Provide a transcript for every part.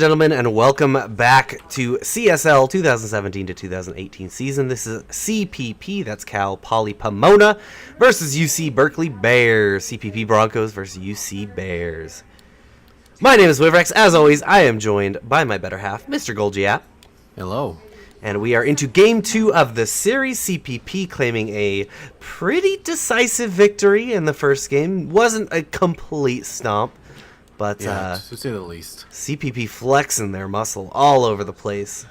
Gentlemen, and welcome back to CSL 2017 to 2018 season. This is CPP, that's Cal Poly Pomona, versus UC Berkeley Bears. CPP Broncos versus UC Bears. My name is Wivrex. As always, I am joined by my better half, Mr. Golgiat. Hello. And we are into Game 2 of the series. CPP claiming a pretty decisive victory in the first game. Wasn't a complete stomp. But to say the least. CPP flexing their muscle all over the place.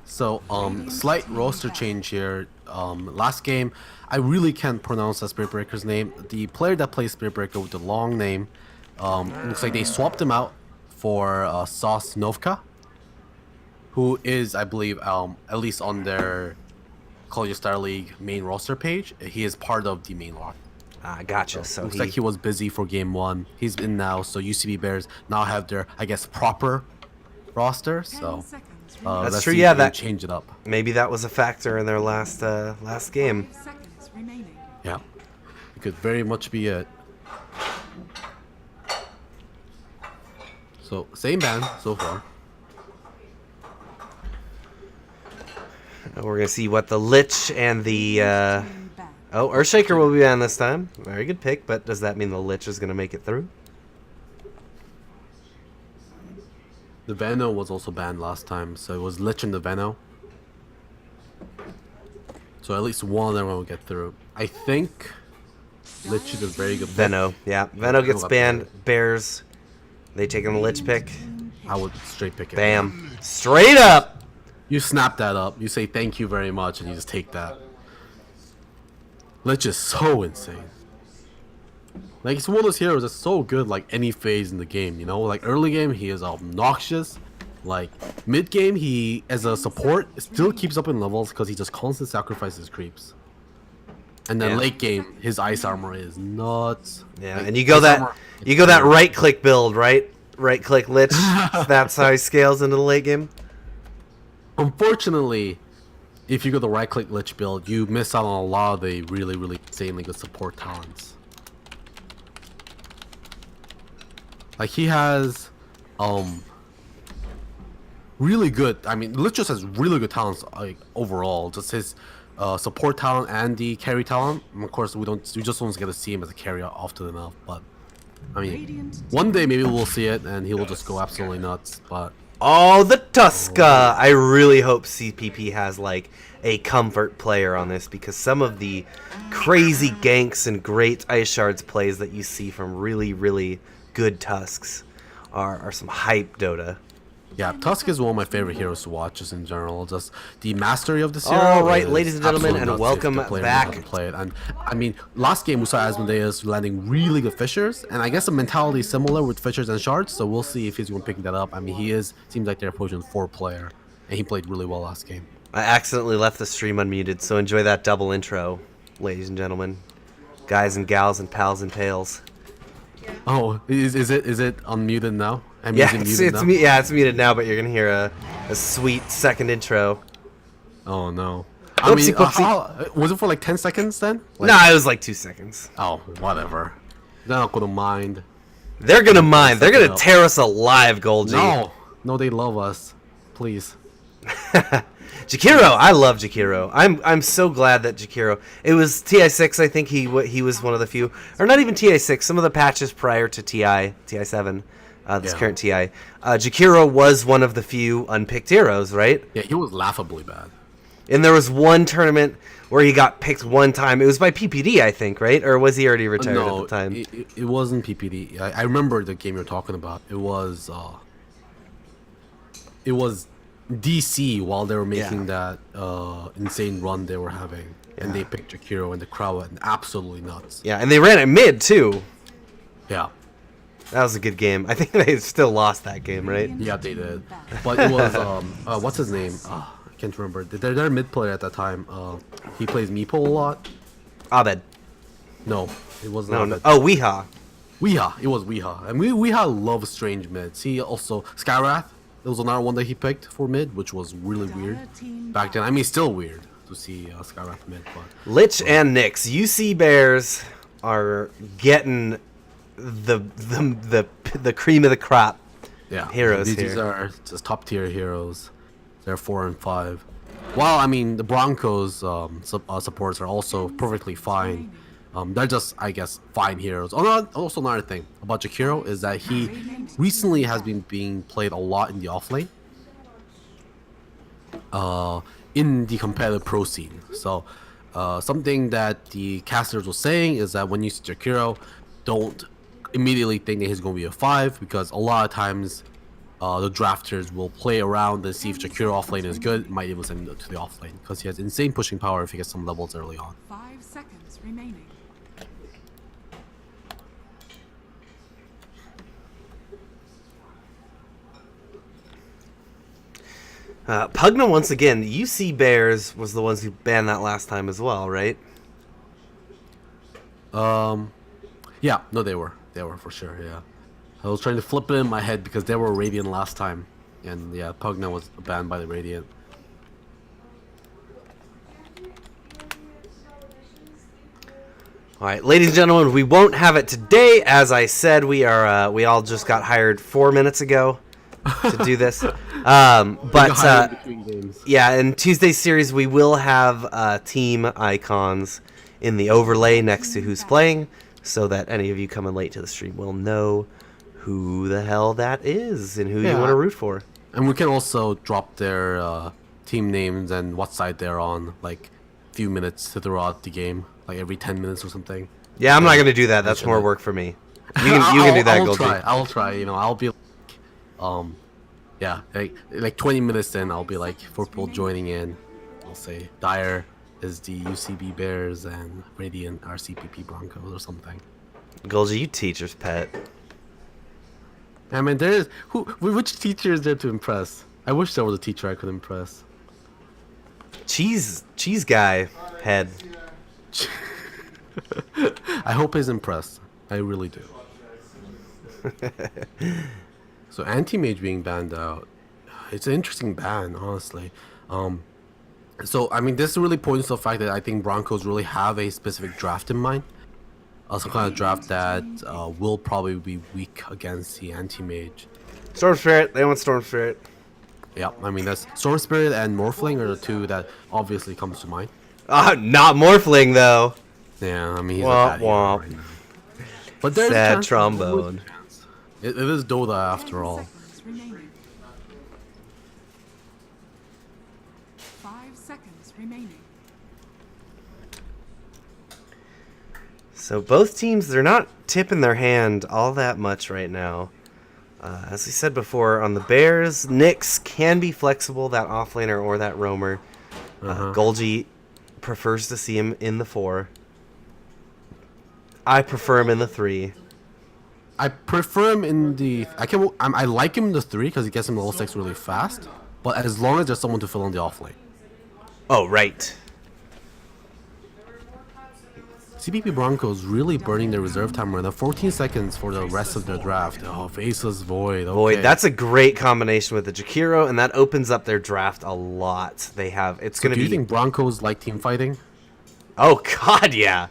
So, slight roster change here. Last game, I really can't pronounce that Spirit Breaker's name. The player that plays Spirit Breaker with the long name, looks like they swapped him out for Sauce Novka, who is, I believe, at least on their College of Star League main roster page, he is part of the main roster. Gotcha. So looks like he was busy for game one. He's in now, so UCB Bears now have their, I guess, proper roster. So that's true. Yeah, that change it up. Maybe that was a factor in their last game. Yeah, it could very much be it. So same band so far. We're gonna see what the Lich and the. Oh, Earthshaker will be banned this time. Very good pick, but does that mean the Lich is going to make it through? The Veno was also banned last time, so it was Lich and the Veno. So at least one of them will get through. I think Lich is a very good pick. Veno, yeah. Veno gets banned. Bears, they take on the Lich pick. I would straight pick it. Bam. Straight up! You snap that up, you say thank you very much, and you just take that. Lich is so insane. Like, he's one of those heroes that's so good, like, any phase in the game, you know? Like, early game, he is obnoxious. Like, mid game, he, as a support, still keeps up in levels because he just constantly sacrifices creeps. And then late game, his ice armor is nuts. Yeah, like, and you go that right-click build, right? Right-click Lich. That's how he scales into the late game. Unfortunately, if you go the right-click Lich build, you miss out on a lot of the really, really insanely good support talents. Like, he has, really good. I mean, Lich just has really good talents, like, overall. Just his support talent and the carry talent. And of course, we just don't get to see him as a carry often enough. But I mean, one day maybe we'll see it, and he will just go absolutely nuts. But. Oh, the Tuska! I really hope CPP has, like, a comfort player on this, because some of the crazy ganks and great Ice Shards plays that you see from really, really good Tusks are some hype Dota. Yeah, Tusk is one of my favorite heroes to watch just in general. Just the mastery of this hero. All right, ladies and gentlemen, and welcome back. Play it. And I mean, last game we saw Asmodeus landing really good Fishers, and I guess the mentality is similar with Fishers and Shards. So we'll see if he's going to pick that up. I mean, seems like they're approaching 4-player, and he played really well last game. I accidentally left the stream unmuted, so enjoy that double intro, ladies and gentlemen, guys and gals and pals and pals. Oh, is it unmuted now? It's muted now, but you're gonna hear a sweet second intro. Oh no! Oopsie, was it for like 10 seconds then? Like, no, it was like 2 seconds. Oh, whatever. They're not gonna mind. They're gonna mind. They're gonna tear us alive, Golgi. No, they love us. Please. Jakiro, I love Jakiro. I'm so glad that Jakiro. It was TI6. I think he was one of the few, or not even TI6. Some of the patches prior to TI7. Current TI. Jakiro was one of the few unpicked heroes, right? Yeah, he was laughably bad. And there was one tournament where he got picked one time. It was by PPD, I think, right? Or was he already retired at the time? It wasn't PPD. I remember the game you're talking about. It was DC while they were making that insane run they were having. Yeah. And they picked Jakiro, and the crowd went absolutely nuts. Yeah, and they ran it mid, too. Yeah. That was a good game. I think they still lost that game, right? Yeah, they did. But it was, what's his name? I can't remember. They're mid player at that time. He plays Meeple a lot. Abed. No, it wasn't. No. Oh, Weeha. It was Weeha. And Weeha loves strange mids. He also, Skyrath, it was another one that he picked for mid, which was really weird back then. I mean, still weird to see Skyrath mid. But Lich and Nyx. UC Bears are getting the cream of the crop Yeah, heroes these here. are just top tier heroes. They're 4 and 5. Well, I mean, the Broncos supports are also perfectly fine. They're just, I guess, fine heroes. Also, another thing about Jakiro is that he recently has been being played a lot in the offlane, in the competitive pro scene. So, something that the casters were saying is that when you see Jakiro, don't immediately think that he's going to be a 5, because a lot of times the drafters will play around and see if Jakiro offlane is good, might even send him to the offlane, because he has insane pushing power if he gets some levels early on. 5 seconds remaining. Pugna once again. UC Bears was the ones who banned that last time as well, right? Yeah, no, they were for sure. Yeah, I was trying to flip it in my head because they were Radiant last time, and yeah, Pugna was banned by the Radiant. All right, ladies and gentlemen, we won't have it today. As I said, we all just got hired 4 minutes ago to do this. Yeah, in Tuesday's series, we will have team icons in the overlay next to who's playing, so that any of you coming late to the stream will know who the hell that is and who you want to root for. And we can also drop their team names and what side they're on, like a few minutes throughout the game, like every 10 minutes or something. Yeah, I'm not going to do that. That's more work for me. You can do that, Goldie. I'll try. You know, I'll be yeah, like 20 minutes in, I'll be like, for people joining in, I'll say Dyer is the UCB Bears and Radiant are CPP Broncos or something. Goldie, you teacher's pet. I mean, which teacher is there to impress? I wish there was a teacher I could impress. Cheese guy head. I hope he's impressed. I really do. So anti-mage being banned out, it's an interesting ban, honestly. So I mean, this really points to the fact that I think Broncos really have a specific draft in mind. Some kind of draft that will probably be weak against the anti-mage. Storm Spirit. They want Storm Spirit. Yeah, I mean, that's Storm Spirit and Morphling are the two that obviously comes to mind. Not Morphling though. Yeah, I mean, he's a bad hero right now. But there's sad a chance trombone. It is Dota after all. 5 seconds remaining. So both teams, they're not tipping their hand all that much right now. As we said before, on the Bears, Nyx can be flexible, that offlaner or that roamer. Golgi prefers to see him in the 4. I prefer him in the 3. I prefer him in the... I like him in the 3 because he gets him level 6 really fast. But as long as there's someone to fill in the offlane. Oh, right. CPP Broncos really burning their reserve timer. They're 14 seconds for the rest of their draft. Oh, Faceless Void. Okay. Void, that's a great combination with the Jakiro, and that opens up their draft a lot. They have... It's going to be... Do you think Broncos like team fighting? Oh, God, yeah.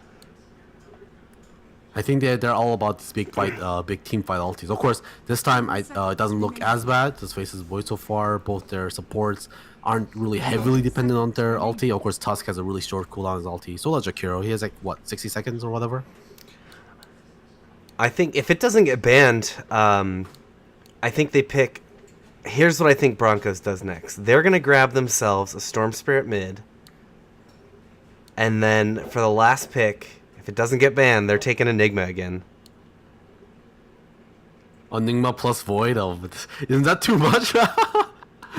I think they're all about this big fight, big team fight ultis. Of course, this time it doesn't look as bad. This Faceless Void so far. Both their supports aren't really heavily dependent on their ulti. Of course, Tusk has a really short cooldown on his ulti. So does Jakiro. He has like, what, 60 seconds or whatever? I think if it doesn't get banned, I think they pick... Here's what I think Broncos does next. They're going to grab themselves a Storm Spirit mid. And then for the last pick, if it doesn't get banned, they're taking Enigma again. Enigma plus Void? Oh, isn't that too much?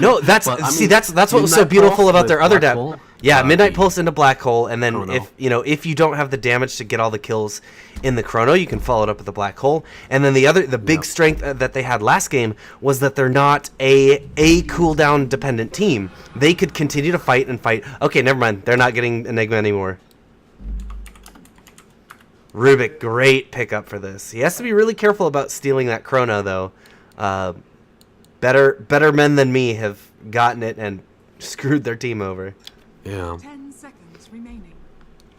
No, that's But, I see mean, that's what was so Midnight beautiful Pulse about with their other Black dab. Hole? Yeah, That'd Midnight be- Pulse into Black Hole, and then Oh, no. if you don't have the damage to get all the kills in the Chrono, you can follow it up with the Black Hole. And then the big strength that they had last game was that they're not a cooldown dependent team. They could continue to fight and fight. Okay, never mind. They're not getting Enigma anymore. Rubik, great pickup for this. He has to be really careful about stealing that Chrono, though. Better men than me have gotten it and screwed their team over. Yeah. 10 seconds remaining.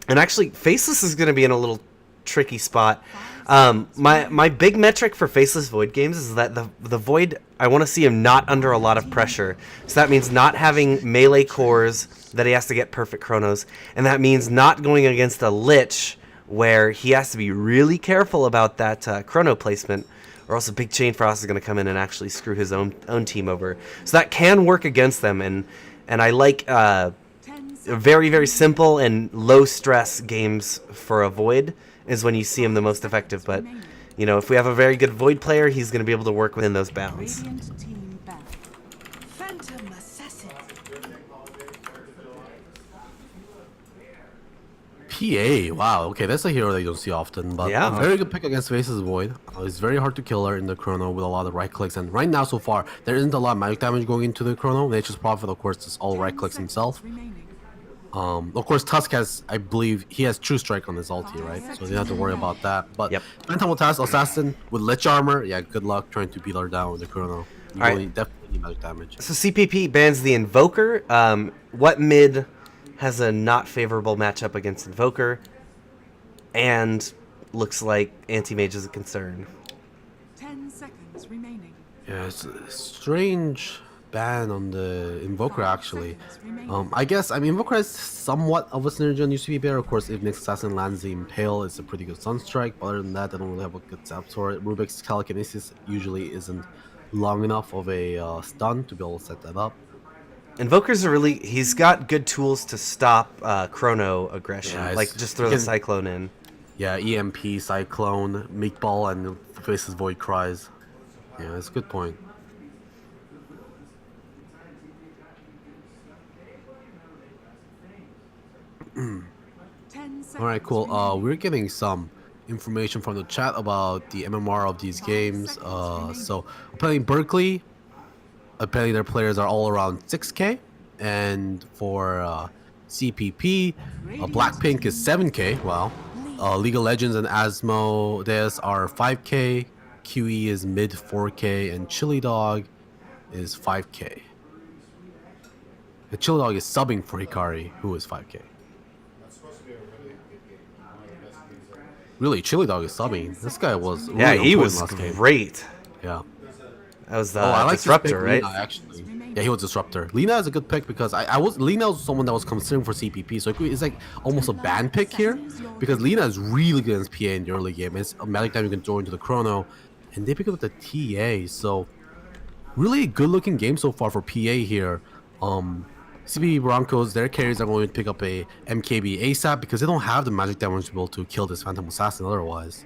And actually, Faceless is going to be in a little tricky spot. My big metric for Faceless Void games is that the Void, I want to see him not under a lot of pressure. So that means not having melee cores that he has to get perfect chronos, and that means not going against a Lich where he has to be really careful about that chrono placement, or else a big Chain Frost is going to come in and actually screw his own team over. So that can work against them, and I like very, very simple and low stress games for a Void is when you see him the most effective. But, you know, if we have a very good Void player, he's going to be able to work within those bounds. Radiant team back. Phantom assassin. PA, wow, okay, that's a hero that you don't see often, but Yeah. a very good pick against Faceless Void. It's very hard to kill her in the chrono with a lot of right clicks, and right now so far there isn't a lot of magic damage going into the chrono. Nature's Prophet, of course, is all right clicks himself. Of course, Tusk has, I believe, he has True Strike on his ulti, right? So you don't have to worry about that. But Yep. Phantom Assassin with Lich Armor, yeah, good luck trying to beat her down with the chrono. You Alright. really definitely need magic damage. So CPP bans the Invoker. What mid has a not favorable matchup against Invoker? And looks like Anti-Mage is a concern. 10 seconds remaining. Yeah, it's a strange ban on the Invoker, actually. I guess, I mean, Invoker has somewhat of a synergy on UCP Bear. Of course, if Nyx Assassin lands the Impale, it's a pretty good Sunstrike. But other than that, I don't really have a good zap for it. Rubik's Telekinesis usually isn't long enough of a stun to be able to set that up. Invoker's he's got good tools to stop chrono aggression. Yeah, like just throw the Cyclone in. Yeah, EMP, Cyclone, Meatball, and Faceless Void Cries. Yeah, that's a good point. 10 seconds Alright, cool. remaining. We're getting some information from the chat about the MMR of these games. So apparently Berkeley, apparently their players are all around 6k, and for CPP, Blackpink is 7k. Wow. League of Legends and Asmodeus are 5k. QE is mid 4k, and Chili Dog is 5k. The Chili Dog is subbing for Hikari, who is 5k. Really, Chili Dog is subbing. This guy was really Yeah, on he point was last game. great. Yeah. That was I like this Disruptor, pick, right? Lina, actually. Yeah, he was Disruptor. Lina is a good pick because Lina was someone that was considering for CPP, so it's like almost a ban pick here because Lina is really good against PA in the early game. It's a magic time you can throw into the chrono, and they pick up the TA. So really a good looking game so far for PA here. CPP Broncos, their carries are going to pick up a MKB ASAP because they don't have the magic damage to be able to kill this Phantom Assassin otherwise.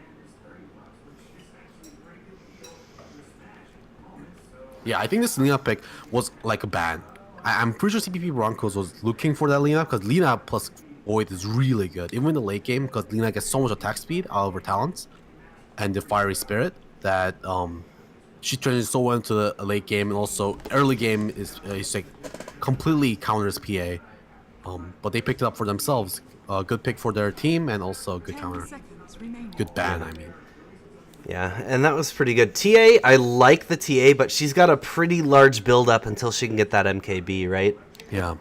Yeah, I think this Lina pick was like a ban. I'm pretty sure CPP Broncos was looking for that Lina because Lina plus Void is really good. Even in the late game because Lina gets so much attack speed out of her talents and the Fiery Spirit that she turns so well into the late game, and also early game is like completely counters PA. But they picked it up for themselves. Good pick for their team and also a good 10 counter. seconds remaining. Good ban, I mean. Yeah, and that was pretty good. TA, I like the TA, but she's got a pretty large build up until she can get that MKB, right? Yeah.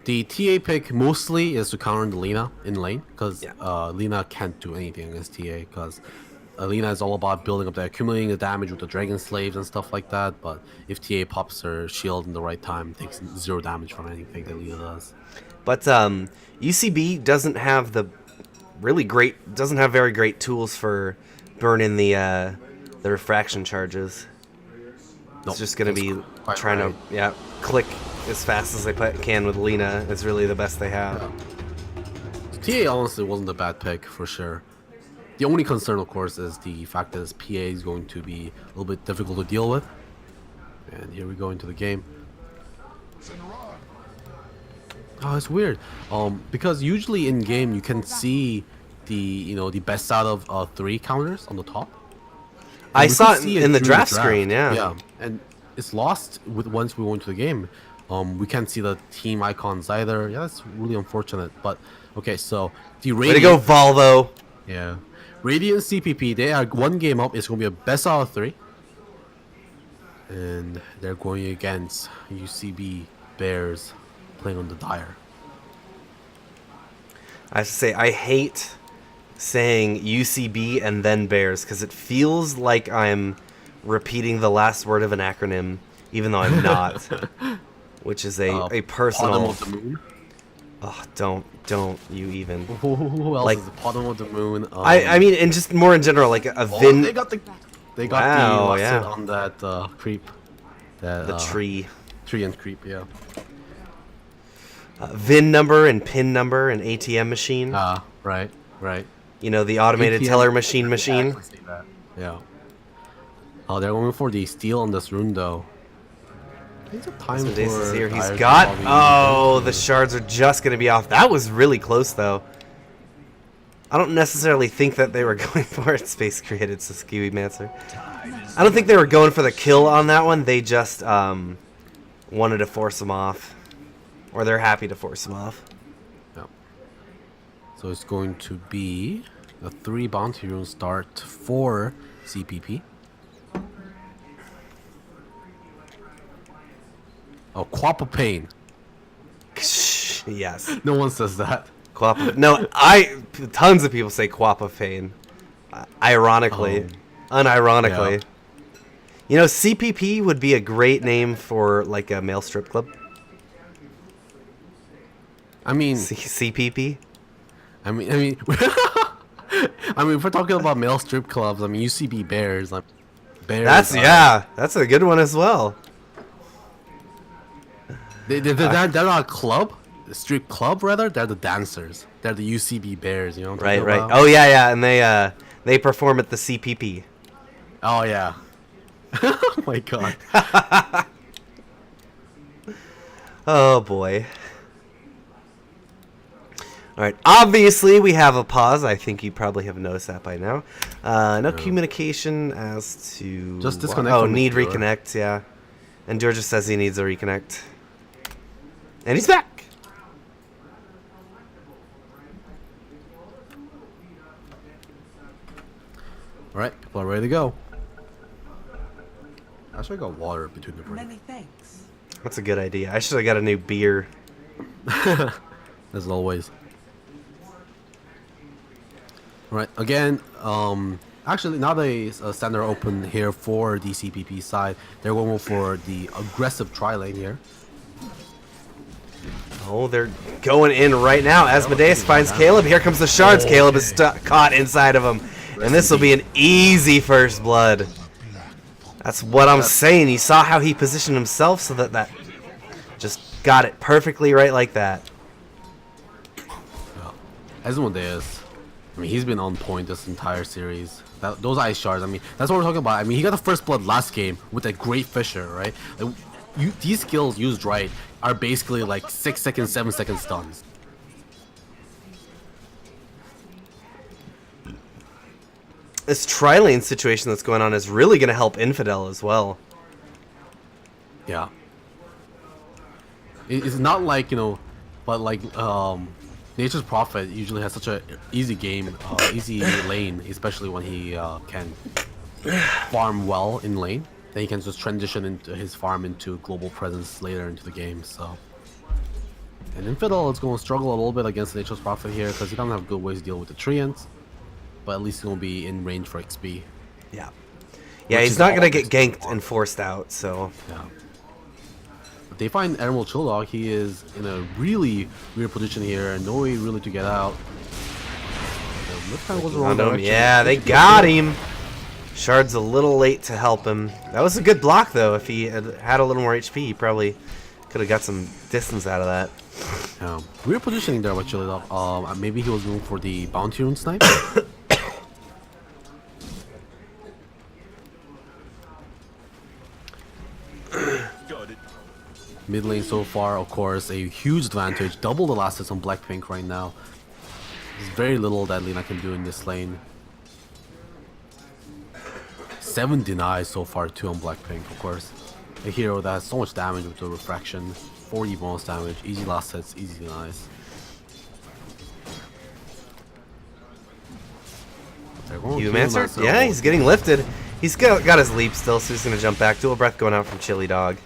The TA pick mostly is to counter the Lina in lane because Yeah. Lina can't do anything against TA because Lina is all about building up accumulating the damage with the Dragon Slaves and stuff like that. But if TA pops her shield in the right time, it takes 0 damage from anything that Lina does. But UCB doesn't have doesn't have very great tools for burning the refraction charges. Nope, It's just gonna that's be quite trying right. to click as fast as they can with Lina. It's really the best they have. TA honestly wasn't a bad pick for sure. The only concern, of course, is the fact that this PA is going to be a little bit difficult to deal with. And here we go into the game. Oh, it's weird. Because usually in game you can see the best out of 3 counters on the top. I And we saw could it see in the through draft screen, yeah. Yeah, and it's lost once we go into the game. We can't see the team icons either. Yeah, that's really unfortunate. But okay, so the Way to go, Radiant, Volvo! yeah, Radiant CPP. They are 1 game up. It's gonna be a best out of 3, and they're going against UCB Bears playing on the Dire. I have to say, I hate saying UCB and then Bears because it feels like I'm repeating the last word of an acronym, even though I'm not. Which is a Bottom personal. of the moon. Oh, don't you even. Who else Like- is the bottom of the moon? I mean, and just more in general, like a oh, Vin. they got the Wow, lesson yeah. on that creep. That The tree. tree and creep, yeah. VIN number and PIN number and ATM machine. Right. You know, the automated ATM. teller machine. Exactly say that. Yeah. Oh, they're going for the steal on this rune though. It's a time So Dace is for here. He's Dyer's got. probably- Oh, the shards are just going to be off. That was really close, though. I don't necessarily think that they were going for it. Space created Saskiwi Mancer. I don't think they were going for the kill on that one. They just wanted to force him off. Or they're happy to force him off. Yeah. So it's going to be a 3 bounty rune start for CPP. Oh, Quappa Pain. Yes. No one says that. Quappa. No, tons of people say Quappa Pain. Ironically. Unironically. Yeah. You know, CPP would be a great name for, like, a male strip club. I mean, CPP? I mean, if we're talking about male strip clubs, I mean, UCB Bears, like Bears. That's a good one as well. They're not a club, a strip club rather. They're the dancers. They're the UCB Bears. You know what I'm Right, talking right. about? Oh yeah, and they perform at the CPP. Oh yeah. Oh my god. Oh boy. All right. Obviously, we have a pause. I think you probably have noticed that by now. No communication as to. Just disconnect Oh, from need Thur. reconnect. Yeah. And Georgia says he needs a reconnect. And he's back. All right, people are ready to go. Actually, I got water between the break. Many thanks. That's a good idea. I should have got a new beer. As always. Right, again, actually now they center open here for the CPP side. They're going for the aggressive tri-lane here. Oh, they're going in right now. Asmodeus finds Caleb. Here comes the shards. Caleb is caught inside of him. And this will be an easy first blood. That's what I'm saying. You saw how he positioned himself so that just got it perfectly right like that. Asmodeus, I mean, he's been on point this entire series. Those ice shards, I mean, that's what we're talking about. I mean, he got the first blood last game with a great Fisher, right? Like, these skills used right are basically like 6 second, 7 second stuns. This tri-lane situation that's going on is really going to help Infidel as well. Yeah. It's not like, you know, but like, Nature's Prophet usually has such a easy game, easy lane, especially when he can farm well in lane. Then he can just transition into his farm into global presence later into the game. So, and Infidel is going to struggle a little bit against Nature's Prophet here because he doesn't have good ways to deal with the treants, but at least he's going to be in range for XP. Yeah. Which Yeah, he's is not going to always get ganked and forced out, so. Yeah. But they find Emerald Chill Dog. He is in a really weird position here. No way really to get out. Was the wrong direction. Yeah, they got him. Shard's a little late to help him. That was a good block, though. If he had a little more HP, he probably could have got some distance out of that. Yeah. Weird positioning there with Chili Dog. Maybe he was going for the bounty rune snipe. Mid lane so far, of course, a huge advantage. Double the last hits on Blackpink right now. There's very little that Lina can do in this lane. 7 denies so far too on Blackpink, of course. A hero that has so much damage with the refraction. 40 bonus damage, easy last hits, easy denies. Humancer? Yeah, he's getting lifted. He's got his leap still, so he's going to jump back. Dual breath going out from Chili Dog.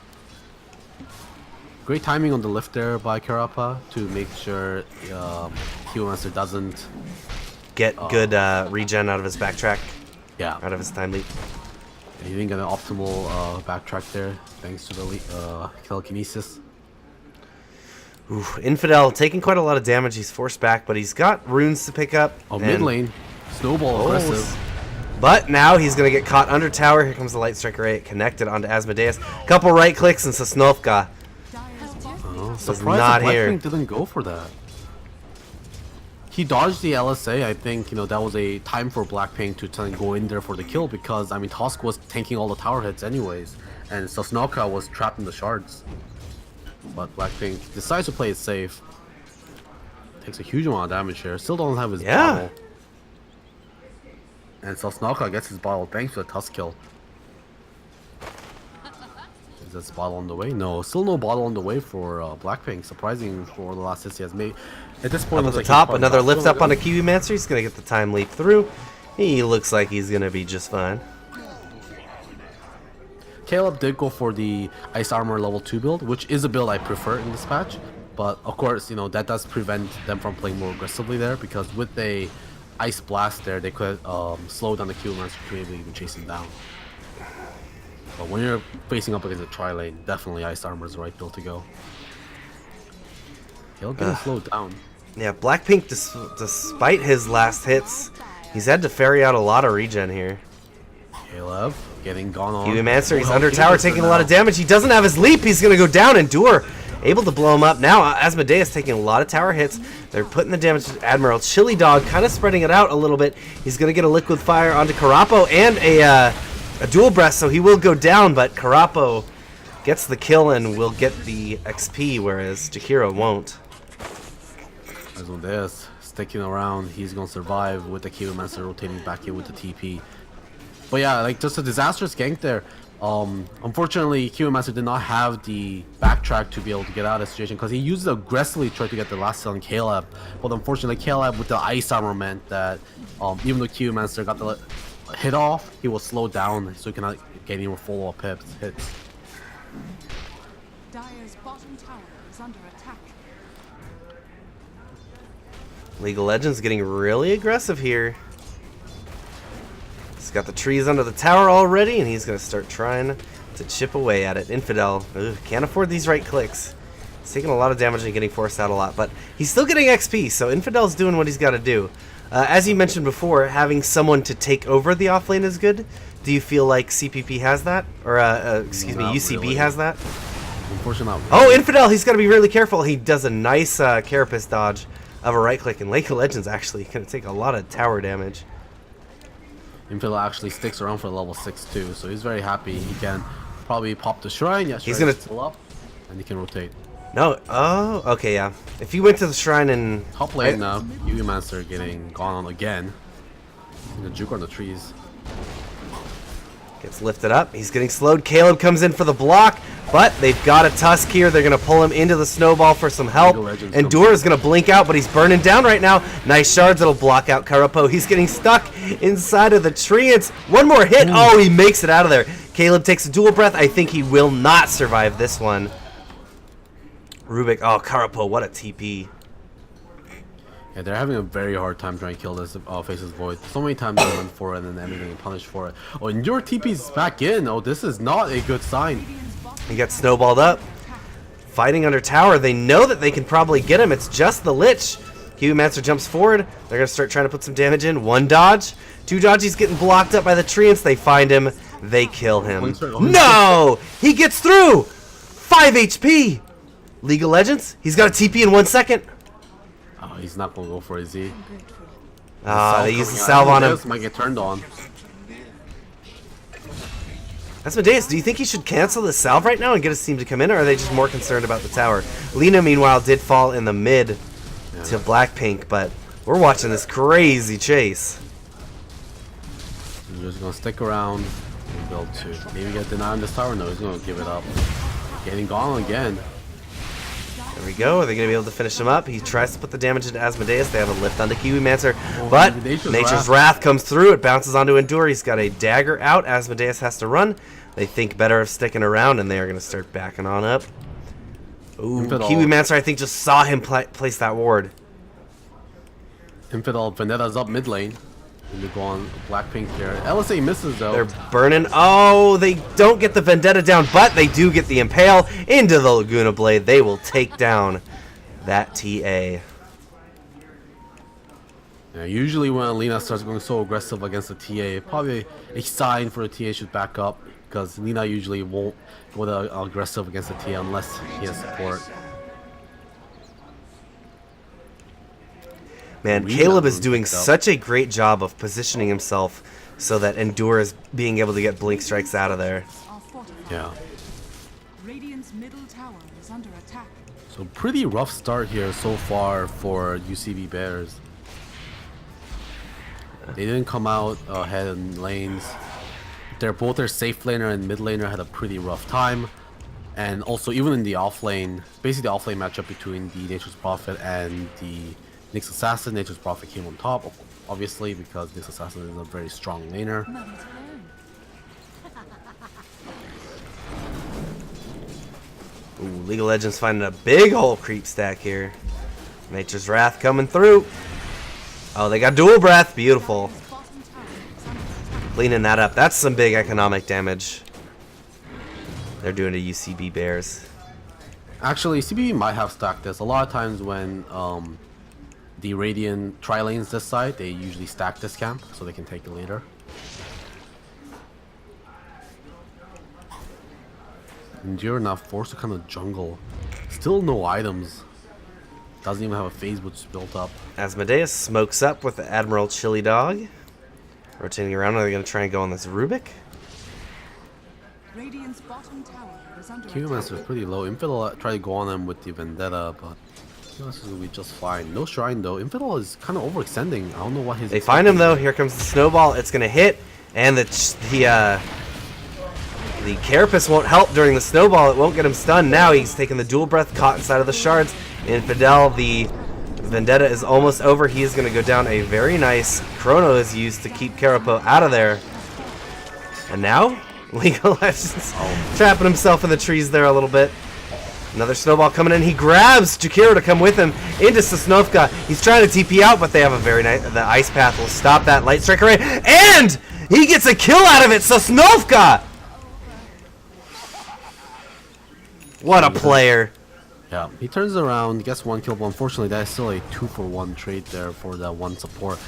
Great timing on the lift there by Karappa to make sure Humancer doesn't get good regen out of his backtrack, Yeah. out of his time leap. He didn't get an optimal backtrack there, thanks to the telekinesis. Ooh, Infidel taking quite a lot of damage. He's forced back, but he's got runes to pick up. Oh, and- mid lane. Snowball aggressive. But now he's going to get caught under tower. Here comes the Light Strike Array connected onto Asmodeus. Couple right clicks and Sosnovka Dire's bottom Oh, was surprised not that here. Blackpink didn't go for that. He dodged the LSA. I think, that was a time for Blackpink to try and go in there for the kill because, I mean, Tusk was tanking all the tower hits anyways. And Sosnovka was trapped in the shards. But Blackpink decides to play it safe. Takes a huge amount of damage here. Still don't have his Yeah. bottle. And Sosnovka gets his bottle thanks to the Tusk kill. Is this bottle on the way? No, still no bottle on the way for Blackpink. Surprising for the last assist he has made. At this point, up at looks the like he's top. probably Another not lift gonna up on go. the Kiwi Mancer. He's going to get the time leap through. He looks like he's going to be just fine. Caleb did go for the Ice Armor level 2 build, which is a build I prefer in this patch. But of course, that does prevent them from playing more aggressively there because with a Ice Blast there, they could slow down the Q Monster to maybe even chase him down. But when you're facing up against a tri-lane, definitely Ice Armor is the right build to go. He'll get slowed down. Yeah, Blackpink, despite his last hits, he's had to ferry out a lot of regen here. Caleb getting gone on. Kiwi Mancer, he's Oh, under Kiwi tower, Mancer taking a lot now. of damage. He doesn't have his leap. He's going to go down. Endure able to blow him up. Now Asmodeus taking a lot of tower hits. They're putting the damage to Admiral. Chili Dog kind of spreading it out a little bit. He's going to get a liquid fire onto Carapo and a dual breast, so he will go down, but Carapo gets the kill and will get the XP, whereas Jakiro won't. Asmodeus sticking around, he's gonna survive with the Kiwi Master rotating back in with the TP. But yeah, like just a disastrous gank there. Unfortunately, Kiwi Master did not have the backtrack to be able to get out of the situation because he used it aggressively, tried to get the last kill on Caleb. But unfortunately, Caleb with the Ice Armor meant that even though Kiwi Master got the hit off, he was slowed down so he cannot get any more follow-up hits. Dire's bottom tower is under attack. League of Legends getting really aggressive here. He's got the trees under the tower already, and he's going to start trying to chip away at it. Infidel, can't afford these right clicks. He's taking a lot of damage and getting forced out a lot, but he's still getting XP, so Infidel's doing what he's got to do. As you mentioned before, having someone to take over the offlane is good. Do you feel like CPP has that? Or, excuse me, Not UCB really. has that? Unfortunately, Oh, Infidel, he's got to be really careful. He does a nice carapace dodge of a right click, and League of Legends actually going to take a lot of tower damage. Infidel actually sticks around for level 6 too, so he's very happy. He can probably pop the shrine. Yeah, He's shrine gonna- is still up, and he can rotate. No, oh, okay, yeah. If he went to the shrine and... Top lane now, Kiwi Master getting gone on again. And the juke on the trees. Gets lifted up. He's getting slowed. Caleb comes in for the block, but they've got a Tusk here. They're going to pull him into the snowball for some help. League of Legends Endure is going to blink out, but he's burning down right now. Nice shards that'll block out Carapo. He's getting stuck inside of the tree. It's one more hit. Oh, he makes it out of there. Caleb takes a dual breath. I think he will not survive this one. Rubik. Oh, Carapo, what a TP. Yeah, they're having a very hard time trying to kill this Faceless Void. So many times they went for it and then everything punished for it. Oh, and your TP's back in. Oh, this is not a good sign. He gets snowballed up. Fighting under tower. They know that they can probably get him. It's just the Lich. Kiwi Master jumps forward. They're going to start trying to put some damage in. One dodge. Two dodge. He's getting blocked up by the treants. They find him. They kill him. No! He gets through! 5 HP! League of Legends. He's got a TP in 1 second. Oh, he's not going to go for it, is he? They used the salve on him. This might get turned on. Asmodeus, do you think he should cancel the salve right now and get his team to come in, or are they just more concerned about the tower? Lena, meanwhile, did fall in the mid to Blackpink, but we're watching this crazy chase. He's just going to stick around and build 2. Maybe get denied on this tower. No, he's going to give it up. Getting gone again. There we go. Are they going to be able to finish him up? He tries to put the damage into Asmodeus. They have a lift onto Kiwi Mancer, but Nature's Wrath comes through. It bounces onto Endure. He's got a dagger out. Asmodeus has to run. They think better of sticking around, and they are going to start backing on up. Ooh, Kiwi Mancer, I think, just saw him place that ward. Infidel Vendetta's up mid lane. And they go on Blackpink here. LSA misses though. They're burning. Oh, they don't get the Vendetta down, but they do get the Impale into the Laguna Blade. They will take down that TA. Yeah, usually when Lina starts going so aggressive against the TA, probably a sign for the TA should back up, because Lina usually won't go that aggressive against the TA unless he has support. Man, Really Caleb not is doing picked up. such a great job of positioning himself so that Endure is being able to get blink strikes out of there. Are fortified. Yeah. Radiant's middle tower is under attack. So pretty rough start here so far for UCB Bears. They didn't come out ahead in lanes. Both their safe laner and mid laner had a pretty rough time. And also even in the off lane, basically the off lane matchup between the Nature's Prophet and the Nyx Assassin, Nature's Prophet came on top, obviously, because Nyx Assassin is a very strong laner. Money's own. Ooh, League of Legends finding a big hole creep stack here. Nature's Wrath coming through. Oh, they got dual breath. Beautiful. Dire's bottom tower is under attack. Cleaning that up. That's some big economic damage they're doing to UCB Bears. Actually, CBB might have stacked this. A lot of times when the Radiant tri-lanes this side, they usually stack this camp so they can take it later. Endure now forced to kind of jungle. Still no items. Doesn't even have a phase boost built up. Asmodeus smokes up with the Admiral Chili Dog. Rotating around, are they going to try and go on this Rubik? Radiant's bottom tower is under Q attack. Master is pretty low. Infidel tried to go on him with the Vendetta, but Q Master will be just fine. No Shrine though. Infidel is kind of overextending. I don't know what his. They find him though. Here comes the snowball. It's going to hit, and the Carapace won't help during the snowball. It won't get him stunned. Now he's taking the dual breath, caught inside of the shards. Infidel, the Vendetta is almost over. He is going to go down. A very nice chrono is used to keep Carapace out of there. And now, League of Legends trapping himself in the trees there a little bit. Another snowball coming in. He grabs Jakiro to come with him into Sosnovka. He's trying to TP out, but they have a very nice. The ice path will stop that light strike array, and he gets a kill out of it. Sosnovka. What a player. Yeah, he turns around, gets one kill, but unfortunately that is still a 2-for-1 trade there for that one support.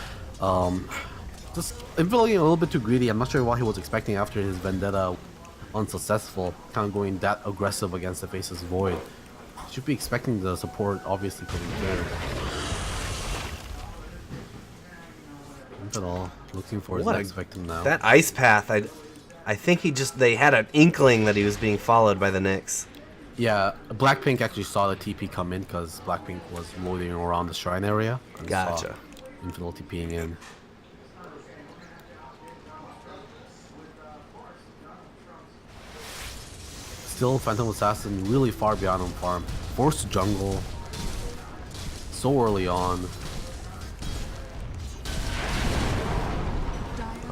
Just Infidel getting a little bit too greedy. I'm not sure what he was expecting after his Vendetta unsuccessful, kind of going that aggressive against the Faceless Void. Should be expecting the support obviously to be there. Infidel looking for his What next victim now. That ice path, I think they had an inkling that he was being followed by the Nyx. Yeah, Blackpink actually saw the TP come in because Blackpink was loading around the shrine area. And Gotcha. saw Infidel TPing in. Still, Phantom Assassin really far beyond on farm. Forced to jungle. So early on.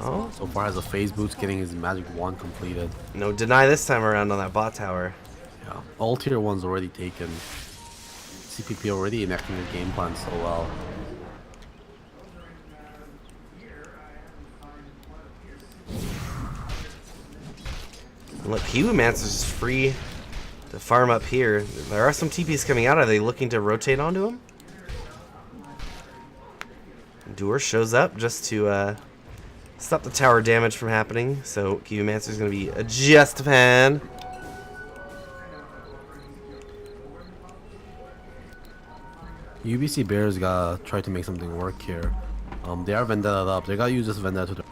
Oh, So far has a phase boost, getting his magic wand completed. no deny this time around on that bot tower. Yeah, all tier 1's already taken. CPP already enacting the game plan so well. Look, Humancer's free to farm up here. There are some TPs coming out. Are they looking to rotate onto him? Endure shows up just to stop the tower damage from happening. So Humancer's going to be just fine. UBC Bears gotta try to make something work here. They are Vendetta up. They gotta use this Vendetta to.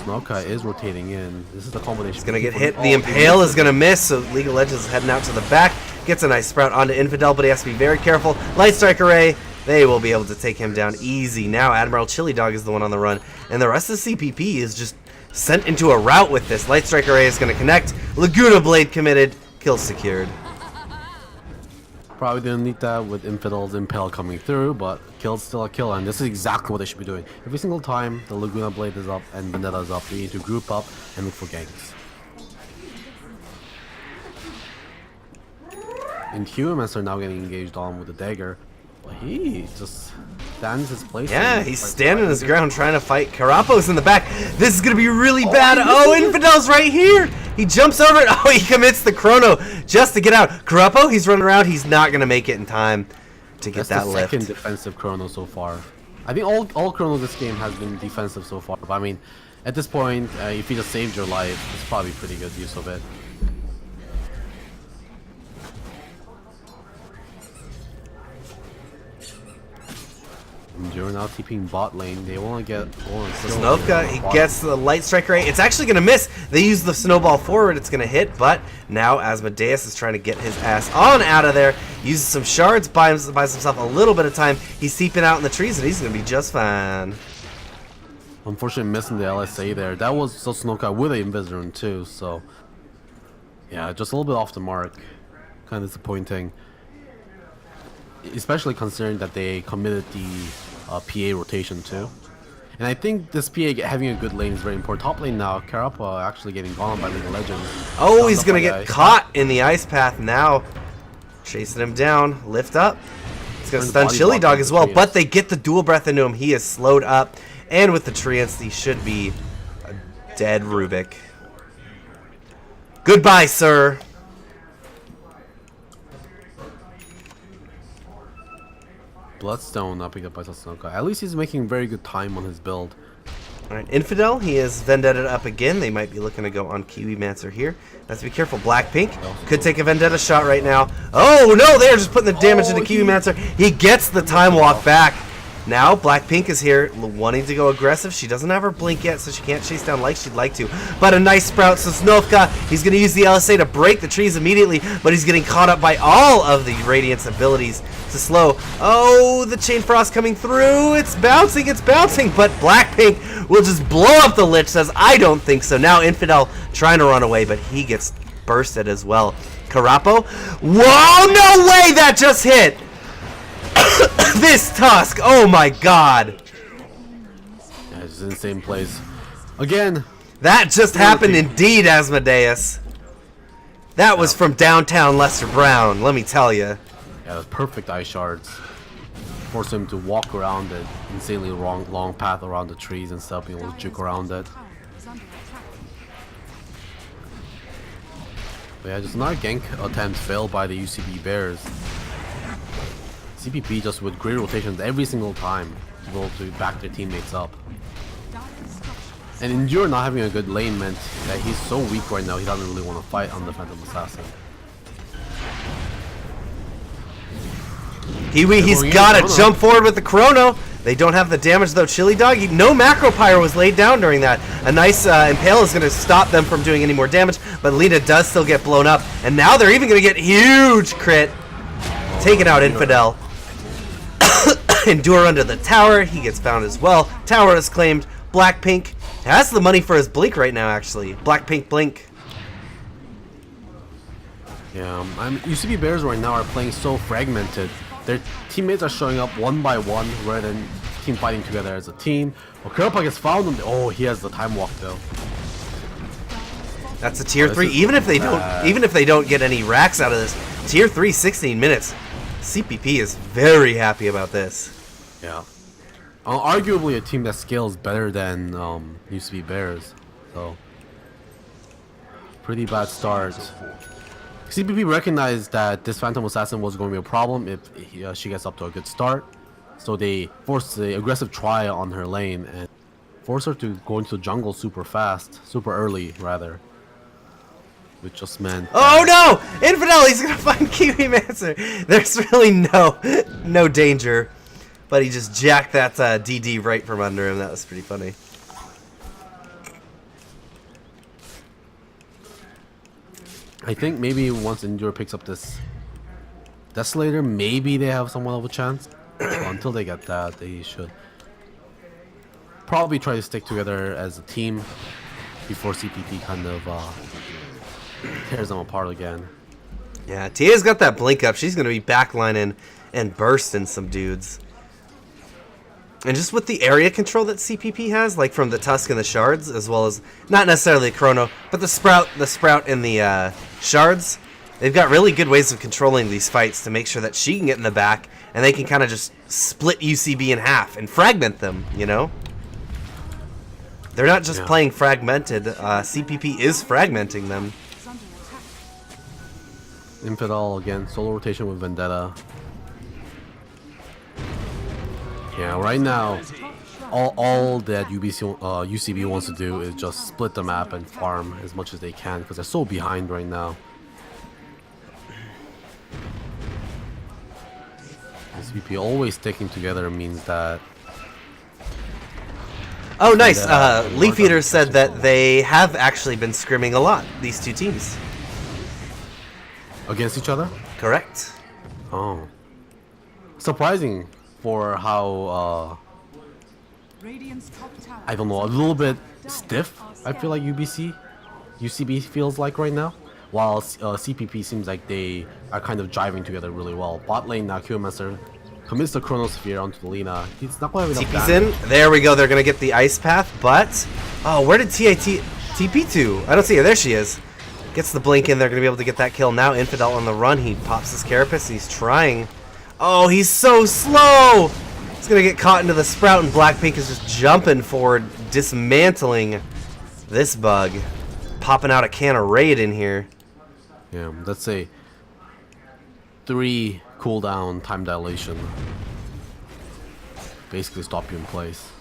Snoka is rotating in. This is the combination. He's going to get hit. The Impale is going to miss. So League of Legends is heading out to the back. Gets a nice sprout onto Infidel, but he has to be very careful. Light Strike Array. They will be able to take him down easy. Now Admiral Chili Dog is the one on the run. And the rest of the CPP is just sent into a rout with this. Light Strike Array is going to connect. Laguna Blade committed. Kill secured. Probably didn't need that with Infidel's Impale coming through, but kill's still a kill, and this is exactly what they should be doing. Every single time the Laguna Blade is up and Vendetta is up, you need to group up and look for ganks. And humans are now getting engaged on with the dagger. He just stands his place. Yeah, and he's fights standing back. his ground trying to fight. Carapo's in the back. This is going to be really bad. Oh, Infidel's right here. He jumps over it. Oh, he commits the chrono just to get out. Carapo, he's running around. He's not going to make it in time to get That's that the lift. second defensive chrono so far. I think all chrono this game has been defensive so far. But I mean, at this point, if you just saved your life, it's probably pretty good use of it. You're now TPing bot lane. They want to get going. Snovka, he gets the light strike rate. It's actually going to miss. They use the snowball forward. It's going to hit, but now Asmodeus is trying to get his ass on out of there. Uses some shards, buys himself a little bit of time. He's seeping out in the trees, and he's going to be just fine. Unfortunately, missing the LSA there. That was so Snovka with an Invisirun too, so yeah, just a little bit off the mark. Kind of disappointing. Especially considering that they committed the PA rotation too. And I think this PA having a good lane is very important. Top lane now, Karapa actually getting gone by League of Legends. Oh, he's going to By get caught in the ice path now. Chasing him down. Lift up. It's going to Turn the stun body Chili block Dog on as the well, treants. but they get the dual breath into him. He is slowed up. And with the treants, he should be a dead Rubik. Goodbye, sir. Bloodstone not picked up by Sasunoka. At least he's making very good time on his build. Alright, Infidel, he is Vendetta up again. They might be looking to go on Kiwi Mancer here. Let's be careful. Blackpink could take a Vendetta shot right now. Oh, no, they're just putting the damage into Kiwi Mancer. He gets the time walk back. Now, Blackpink is here wanting to go aggressive. She doesn't have her blink yet, so she can't chase down like she'd like to. But a nice sprout. So Snovka, he's going to use the LSA to break the trees immediately, but he's getting caught up by all of the Radiant's abilities to slow. Oh, the Chain Frost coming through. It's bouncing, but Blackpink will just blow up the Lich, says, I don't think so. Now Infidel trying to run away, but he gets bursted as well. Carapo. Whoa, no way that just hit. This Tusk, oh my god. Yeah, it's in the same place. Again, That just happened indeed, Asmodeus. That was from downtown Lester Brown, let me tell you. yeah, perfect ice shards. Force him to walk around it. Insanely long path around the trees and stuff, being able to juke around it. Tower is under attack. But yeah, just another gank attempt failed by the UCB Bears. CPP just with great rotations every single time to be able to back their teammates up. Dire structures. And Endure not having a good lane meant that he's so weak right now he doesn't really want to fight on the Phantom Assassin. Kiwi, he's going in, got to Chrono. jump forward with the Chrono. They don't have the damage though. Chili Dog, no Macro Pyro was laid down during that. A nice Impale is going to stop them from doing any more damage, but Lita does still get blown up. And now they're even going to get huge crit. Taking out Infidel. Endure under the tower. He gets found as well. Tower is claimed. Blackpink has the money for his blink right now, actually. Blackpink blink. Yeah, UCB Bears right now are playing so fragmented. Their teammates are showing up one by one rather than team fighting together as a team. Well, Kurapa gets found him. Oh, he has the time walk though. That's a tier This 3. is Even if they bad. don't get any racks out of this, tier 3, 16 minutes. CPP is very happy about this. Yeah. Arguably a team that scales better than UCB Bears. So pretty bad start. CPP recognized that this Phantom Assassin was going to be a problem if she gets up to a good start. So they forced the aggressive try on her lane and forced her to go into the jungle super fast, super early rather. Which just meant... Oh no! Infidel, he's gonna find Kiwi Mancer. There's really no danger. But he just jacked that DD right from under him. That was pretty funny. I think maybe once Endure picks up this Desolator, maybe they have somewhat of a chance. Well, until they get that, they should probably try to stick together as a team before CPP kind of tears them apart again. Yeah, Tia's got that blink up. She's gonna be backlining and bursting some dudes. And just with the area control that CPP has, like from the Tusk and the Shards, as well as not necessarily the Chrono, but the Sprout and the Shards, they've got really good ways of controlling these fights to make sure that she can get in the back, and they can kind of just split UCB in half and fragment them, you know? They're not just playing fragmented. CPP is fragmenting them. Is under attack. Infidel again, solo rotation with Vendetta. Yeah, right now, all that UCB wants to do is just split the map and farm as much as they can because they're so behind right now. CPP always sticking together means that. Oh, nice. Leaf Eater said that they have actually been scrimming a lot, these two teams. Against each other? Correct. Oh. Surprising for how, Radiant's top tower I don't know, a little bit stiff, I feel like UCB feels like right now. While CPP seems like they are kind of driving together really well. Bot lane now, Q-Master commits the Chronosphere onto the Lina. He's not going to have enough TP's damage. in. There we go. They're going to get the Ice Path, but... Oh, where did TP to? I don't see her. There she is. Gets the blink in. They're going to be able to get that kill now. Infidel on the run. He pops his Carapace. He's trying. Oh, he's so slow! He's going to get caught into the Sprout, and Blackpink is just jumping forward, dismantling this bug. Popping out a can of Raid in here. Yeah, that's a 3 cooldown time dilation. Basically stop you in place.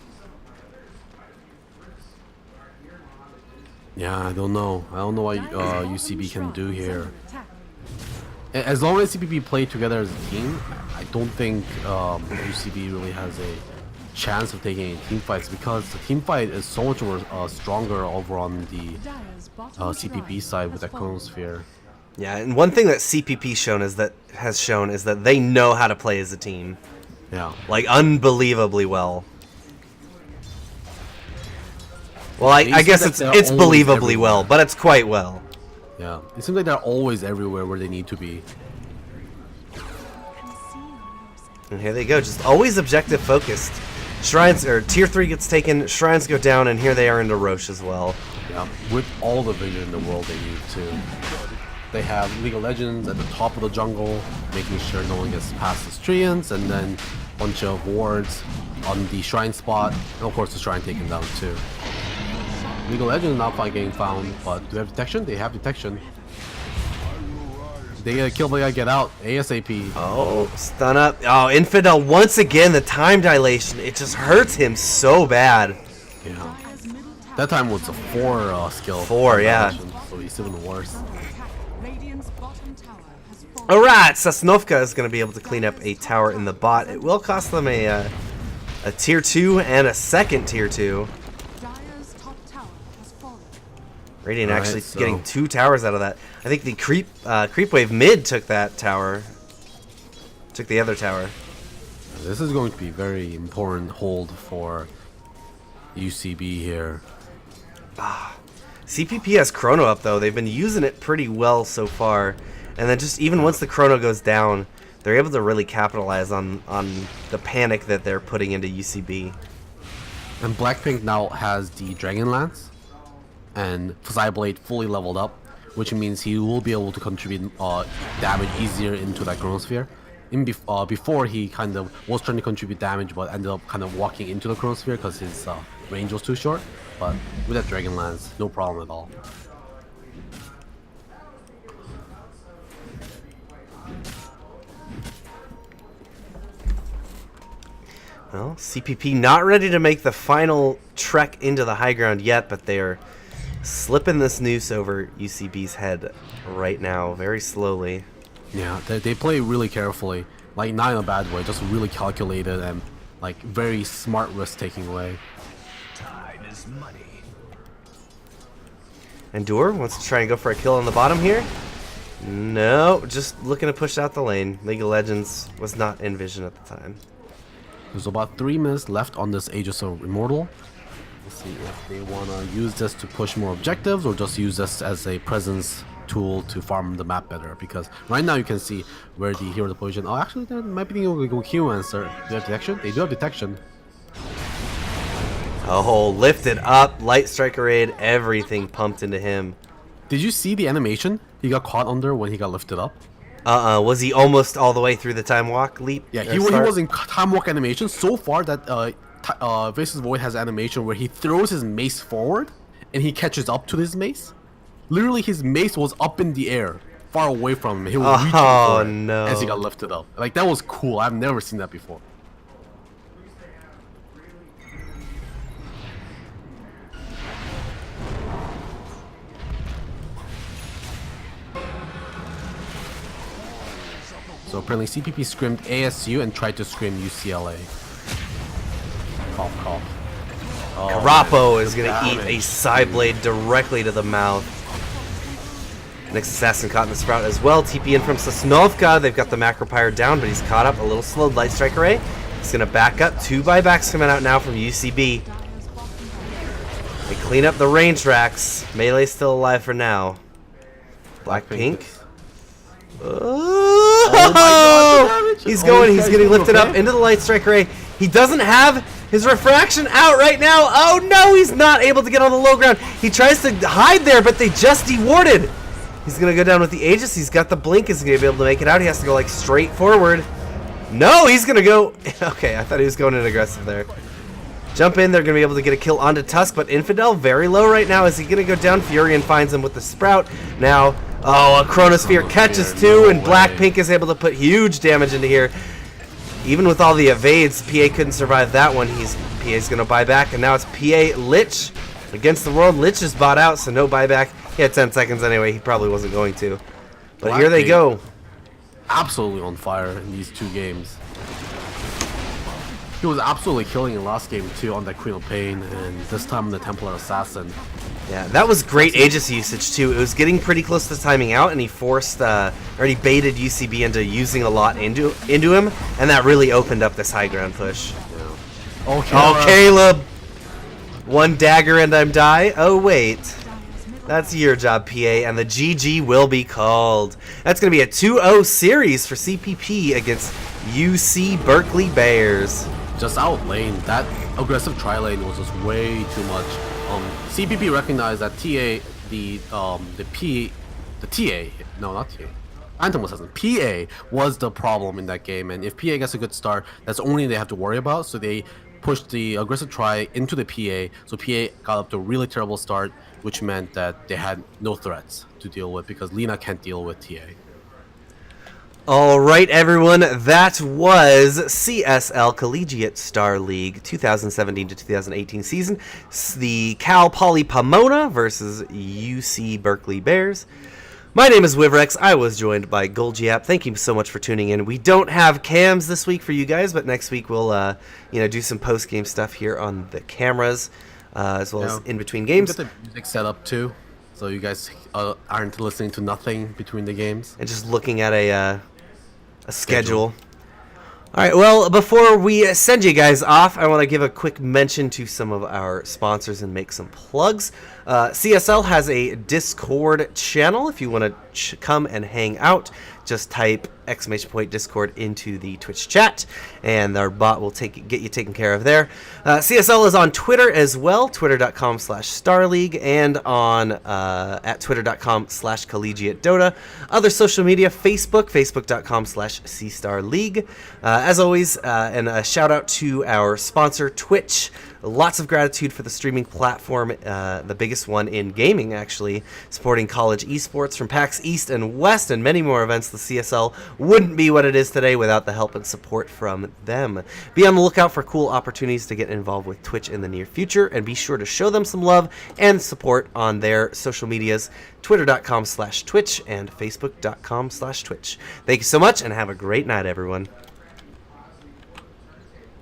Yeah, I don't know. I don't know what UCB can do here. attack. As long as CPP play together as a team, I don't think UCB really has a chance of taking any team fights because the team fight is so much more stronger over on the Dire's bottom CPP tower side with has that fallen. Chronosphere. Yeah, and one thing that CPP has shown is that they know how to play as a team. Yeah. Like, unbelievably well. Well, I It guess seems like it's they're always believably everywhere. well, but it's quite well. Yeah. It seems like they're always everywhere where they need to be. And here they go, just always objective focused. Shrines, or tier 3 gets taken, shrines go down, and here they are into Roche as well. Yeah. With all the vision in the world they need to. They have League of Legends at the top of the jungle, making sure no one gets past the Strians, and then a bunch of wards on the shrine spot, and of course the shrine taken down too. League of Legends not getting found, but do they have detection? They have detection. They get a kill, they gotta get out ASAP. Oh, stun up. Oh, Infidel, once again, the time dilation, it just hurts him so bad. Yeah. Dire's middle tower That time was a 4 skill. 4, yeah. So he's even worse. is under attack. Radiant's bottom tower has fallen. Alright, Sosnovka is going to be able to clean up a tower in the bot. It will cost them a tier 2 and a second tier 2. Dire's top tower has fallen. Radiant Alright, actually so- getting 2 towers out of that. I think the creep wave mid took that tower. Took the other tower. This is going to be very important hold for UCB here. CPP has Chrono up though. They've been using it pretty well so far. And then just even once the Chrono goes down, they're able to really capitalize on the panic that they're putting into UCB. And Blackpink now has the Dragon Lance and Psyblade fully leveled up, which means he will be able to contribute damage easier into that Chronosphere. Before he kind of was trying to contribute damage but ended up kind of walking into the Chronosphere because his range was too short. But with that Dragon Lance, no problem at all. Well, CPP not ready to make the final trek into the high ground yet, but they are slipping this noose over UCB's head right now, very slowly. Yeah, they play really carefully, like not in a bad way, just really calculated and like very smart risk-taking way. Time is money. And Thur wants to try and go for a kill on the bottom here. No, just looking to push out the lane. League of Legends was not in vision at the time. There's about 3 minutes left on this Aegis of Immortal. Let's see if they want to use this to push more objectives or just use this as a presence tool to farm the map better. Because right now you can see where the hero deployment. Oh, actually, there might be a Q answer. Do they have detection? They do have detection. Oh, lifted up, Light Striker Raid, everything pumped into him. Did you see the animation he got caught under when he got lifted up? Was he almost all the way through the time walk leap? Yeah, or he start? was in time walk animation so far that Vasus Void has animation where he throws his mace forward and he catches up to his mace. Literally, his mace was up in the air, far away from him. He was reaching for it no. as he got lifted up. Like, that was cool. I've never seen that before. So apparently CPP screamed ASU and tried to scream UCLA. Cough, cough. Oh, Carapo man. is going to eat Damage. a side blade directly to the mouth. Next assassin caught in the sprout as well. TP in from Sosnovka. They've got the Macropyre down, but he's caught up. A little slowed. Light Strike Array. He's going to back up. 2 buybacks coming out now from UCB. They clean up the range racks. Melee's still alive for now. Black Pink. Oh, my God, the damage. He's Oh, going. this He's guy's getting doing lifted up okay. into the Light Strike Array. He doesn't have his refraction out right now. Oh no, he's not able to get on the low ground. He tries to hide there, but they just dewarded. He's gonna go down with the Aegis. He's got the blink. Is gonna be able to make it out. He has to go like straight forward. No, he's gonna go. Okay, I thought he was going in aggressive there. Jump in. They're gonna be able to get a kill onto Tusk, but Infidel very low right now. Is he gonna go down? Furion finds him with the Sprout. Now, oh, a Chronosphere catches too, and Black Pink is able to put huge damage into here. Even with all the evades, PA couldn't survive that one. PA's gonna buy back, and now it's PA Lich against the world. Lich is bought out, so no buyback. He had 10 seconds anyway. He probably wasn't going to. But Black here they Pink. go. Absolutely on fire in these 2 games. He was absolutely killing in last game too on that Queen of Pain, and this time on the Templar Assassin. Yeah, that was great Aegis usage too. It was getting pretty close to timing out, and he forced, or he baited UCB into using a lot into him, and that really opened up this high ground push. Okay. Oh, Caleb! 1 dagger and I'm die. Oh wait, that's your job, PA, and the GG will be called. That's gonna be a 2-0 series for CPP against UC Berkeley Bears. Just outlaned. That aggressive tri-lane was just way too much. CPP recognized that Phantom Assassin, PA was the problem in that game, and if PA gets a good start, that's the only thing they have to worry about. So they pushed the aggressive try into the PA, so PA got up to a really terrible start, which meant that they had no threats to deal with because Lina can't deal with TA. All right, everyone, that was CSL Collegiate Star League 2017 to 2018 season. The Cal Poly Pomona versus UC Berkeley Bears. My name is Wivrex. I was joined by Golgiap. Thank you so much for tuning in. We don't have cams this week for you guys, but next week we'll do some post-game stuff here on the cameras, as well as in between games. Get the music set up too, so you guys aren't listening to nothing between the games. And just looking at a schedule. All right, well, before we send you guys off, I want to give a quick mention to some of our sponsors and make some plugs. CSL has a Discord channel. If you want to come and hang out, just type !Discord into the Twitch chat, and our bot will get you taken care of there. CSL is on Twitter as well, twitter.com/StarLeague, and on at twitter.com/CollegiateDota. Other social media, facebook.com/CStarLeague. As always, and a shout out to our sponsor, Twitch. Lots of gratitude for the streaming platform, the biggest one in gaming, actually, supporting college esports from PAX East and West and many more events. The CSL wouldn't be what it is today without the help and support from them. Be on the lookout for cool opportunities to get involved with Twitch in the near future, and be sure to show them some love and support on their social medias, twitter.com/Twitch and facebook.com/Twitch. Thank you so much, and have a great night, everyone.